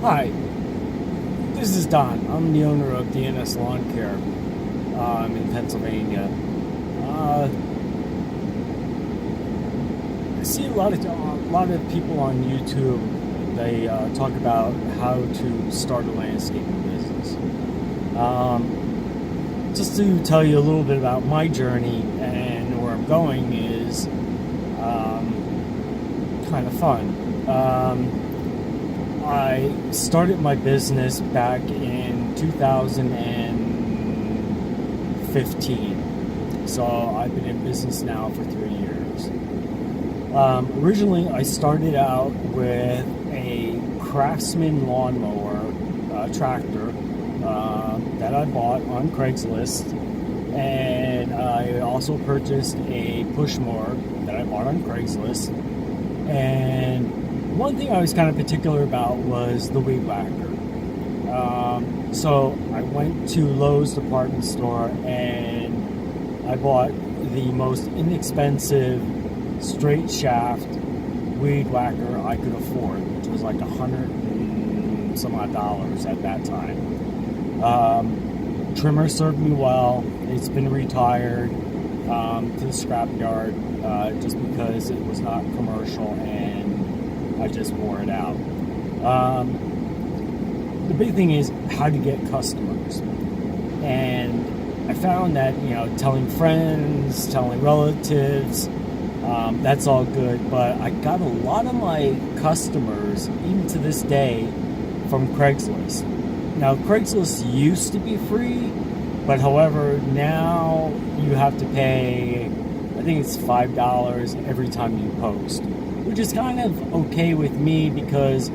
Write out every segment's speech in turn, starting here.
Hi, this is Don. I'm the owner of DNS Lawn Care in Pennsylvania. Uh, I see a lot of people on YouTube. They talk about how to start a landscaping business. Just to tell you a little bit about my journey and where I'm going is kind of fun. I started my business back in 2015. So I've been in business now for 3 years. Originally, I started out with a Craftsman lawnmower tractor that I bought on Craigslist. And I also purchased a push mower that I bought on Craigslist. And one thing I was kind of particular about was the weed whacker. So I went to Lowe's department store and I bought the most inexpensive straight shaft weed whacker I could afford, which was like $100 and some odd at that time. Trimmer served me well. It's been retired to the scrapyard just because it was not commercial and I just wore it out. The big thing is how to get customers. And I found that, telling friends, telling relatives, that's all good. But I got a lot of my customers, even to this day, from Craigslist. Now, Craigslist used to be free, but however, now you have to pay, I think it's $5 every time you post, which is kind of okay with me because,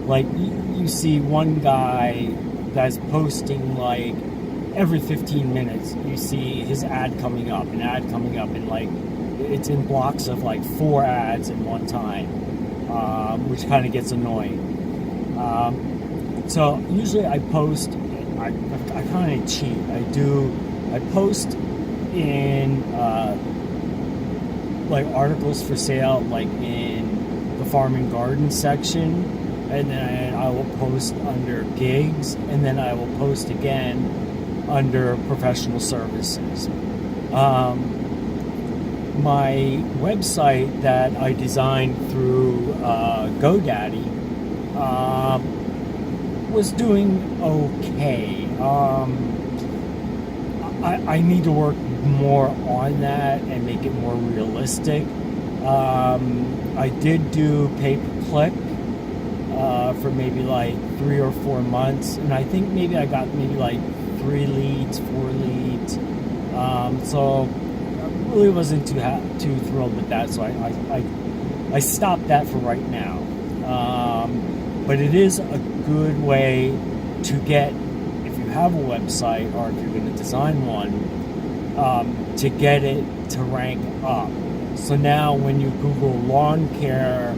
like, you see one guy that's posting, like, every 15 minutes, you see his ad coming up, and, like, it's in blocks of, like, 4 ads at one time, which kind of gets annoying. So usually I post, I kind of cheat. I post in like articles for sale, like in the farm and garden section, and then I will post under gigs, and then I will post again under professional services. My website that I designed through GoDaddy was doing okay. I need to work more on that and make it more realistic. I did do pay-per-click for maybe like 3 or 4 months, and I think maybe I got maybe like 4 leads. So I really wasn't too thrilled with that. So I stopped that for right now. But it is a good way to get, if you have a website or if you're going to design one, to get it to rank up. So now when you Google lawn care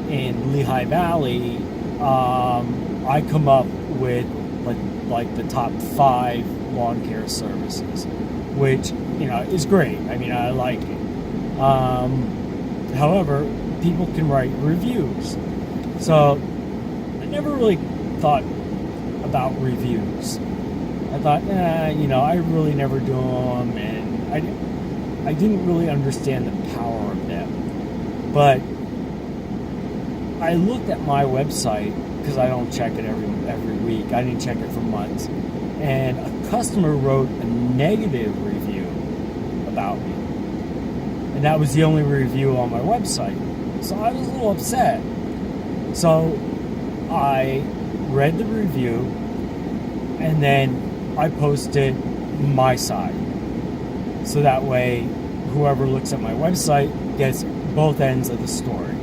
in Lehigh Valley, I come up with like the top 5 lawn care services, which is great. I mean, I like it. However, people can write reviews. So I never really thought about reviews. I thought, I really never do them, and I didn't really understand the power of them. But I looked at my website, because I don't check it every week. I didn't check it for months. And a customer wrote a negative review about me. And that was the only review on my website. So I was a little upset. So I read the review, and then I posted my side. So that way, whoever looks at my website gets both ends of the story.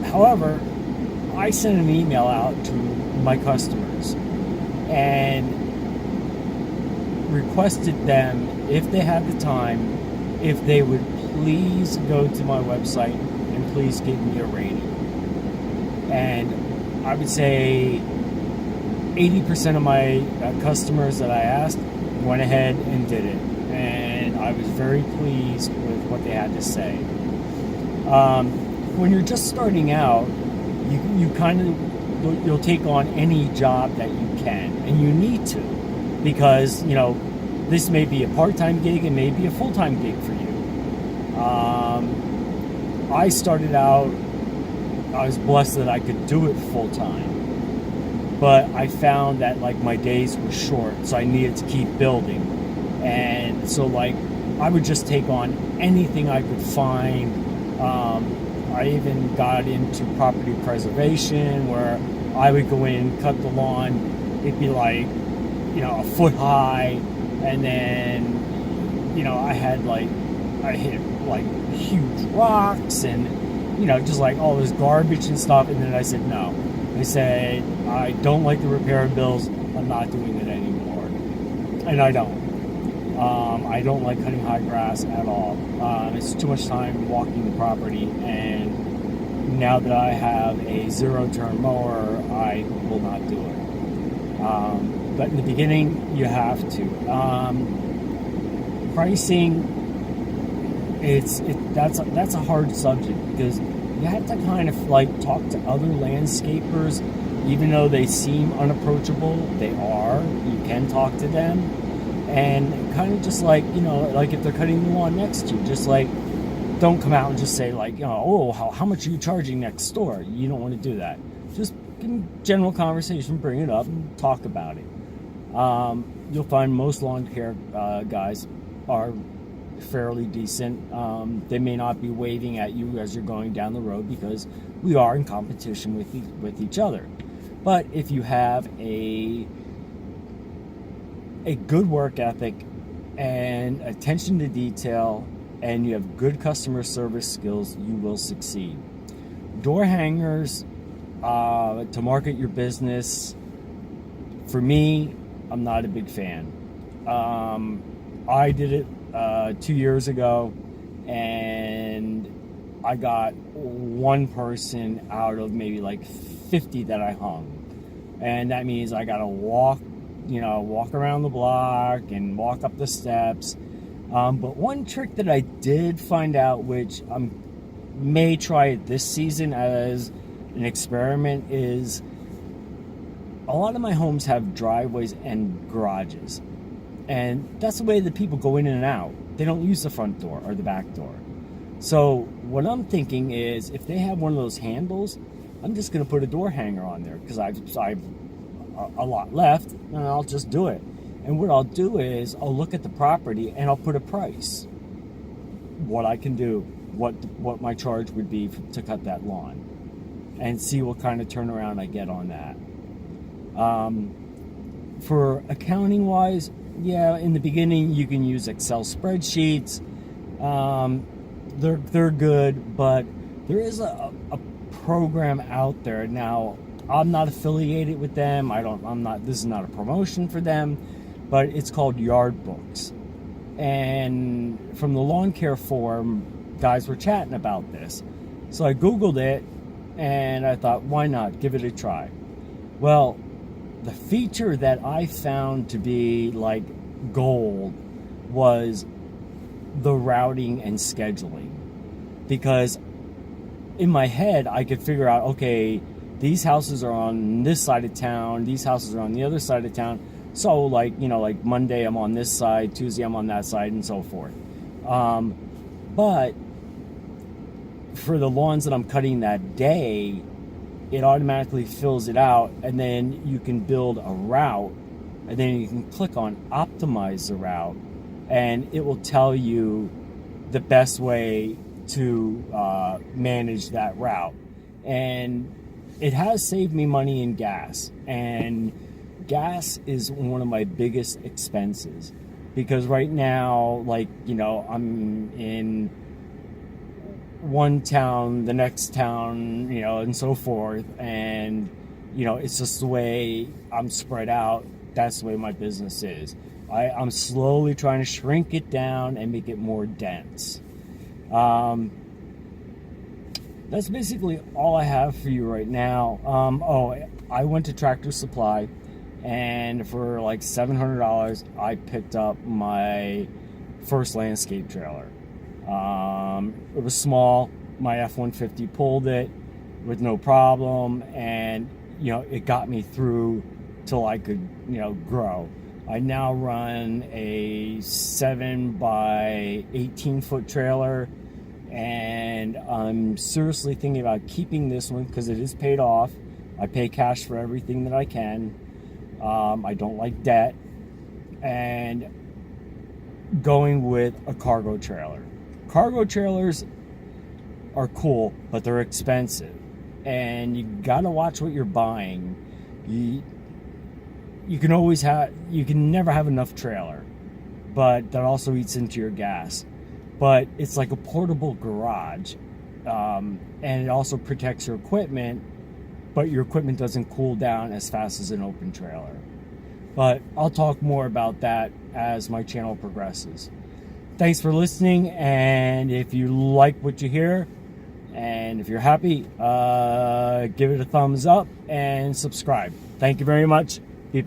However, I sent an email out to my customers and requested them, if they had the time, if they would please go to my website and please give me a rating. And I would say 80% of my customers that I asked went ahead and did it. And I was very pleased with what they had to say. When you're just starting out, you kind of, you'll take on any job that you can, and you need to, because this may be a part-time gig, it may be a full-time gig for you. I started out, I was blessed that I could do it full-time, but I found that like my days were short, so I needed to keep building. And so like I would just take on anything I could find. I even got into property preservation, where I would go in, cut the lawn. It'd be like, a foot high, and then, I hit like huge rocks and, just like all this garbage and stuff. And then I said, no. I said, I don't like the repair bills. I'm not doing it anymore. And I don't. I don't like cutting high grass at all. It's too much time walking the property, and now that I have a zero-turn mower, I will not do it. But in the beginning, you have to. Pricing, that's a hard subject, because you have to kind of like talk to other landscapers, even though they seem unapproachable. They are. You can talk to them. And kind of just like, like if they're cutting the lawn next to you, just like, don't come out and just say like, oh, how much are you charging next door? You don't want to do that. Just in general conversation, bring it up and talk about it. You'll find most lawn care guys are fairly decent. They may not be waving at you as you're going down the road, because we are in competition with each other. But if you have a good work ethic and attention to detail, and you have good customer service skills, you will succeed. Door hangers to market your business, for me, I'm not a big fan. I did it 2 years ago, and I got one person out of maybe like 50 that I hung. And that means I gotta walk around the block and walk up the steps. But one trick that I did find out, which I may try it this season as an experiment, is a lot of my homes have driveways and garages. And that's the way that people go in and out. They don't use the front door or the back door. So what I'm thinking is, if they have one of those handles, I'm just going to put a door hanger on there, because I've a lot left, and I'll just do it. And what I'll do is I'll look at the property and I'll put a price, what I can do, what my charge would be to cut that lawn, and see what kind of turnaround I get on that. For accounting wise, yeah, in the beginning you can use Excel spreadsheets. They're good, but there is a program out there now. I'm not affiliated with them. This is not a promotion for them, but it's called Yardbooks. And from the lawn care forum, guys were chatting about this. So I Googled it, and I thought, why not? Give it a try. Well, the feature that I found to be like gold was the routing and scheduling. Because in my head, I could figure out, okay, these houses are on this side of town, these houses are on the other side of town. So like Monday I'm on this side, Tuesday I'm on that side, and so forth. But for the lawns that I'm cutting that day, it automatically fills it out, and then you can build a route, and then you can click on optimize the route, and it will tell you the best way to manage that route. And it has saved me money in gas, and gas is one of my biggest expenses, because right now, I'm in one town, the next town, and so forth, and it's just the way I'm spread out. That's the way my business is. I'm slowly trying to shrink it down and make it more dense. That's basically all I have for you right now. I went to Tractor Supply, and for like $700, I picked up my first landscape trailer. It was small. My F-150 pulled it, with no problem, and it got me through till I could grow. I now run a 7 by 18 foot trailer, and I'm seriously thinking about keeping this one because it is paid off. I pay cash for everything that I can. I don't like debt, and going with a cargo trailer. Cargo trailers are cool, but they're expensive, and you gotta watch what you're buying. You can never have enough trailer, but that also eats into your gas. But it's like a portable garage, and it also protects your equipment, but your equipment doesn't cool down as fast as an open trailer. But I'll talk more about that as my channel progresses. Thanks for listening, and if you like what you hear, and if you're happy, give it a thumbs up and subscribe. Thank you very much. Keep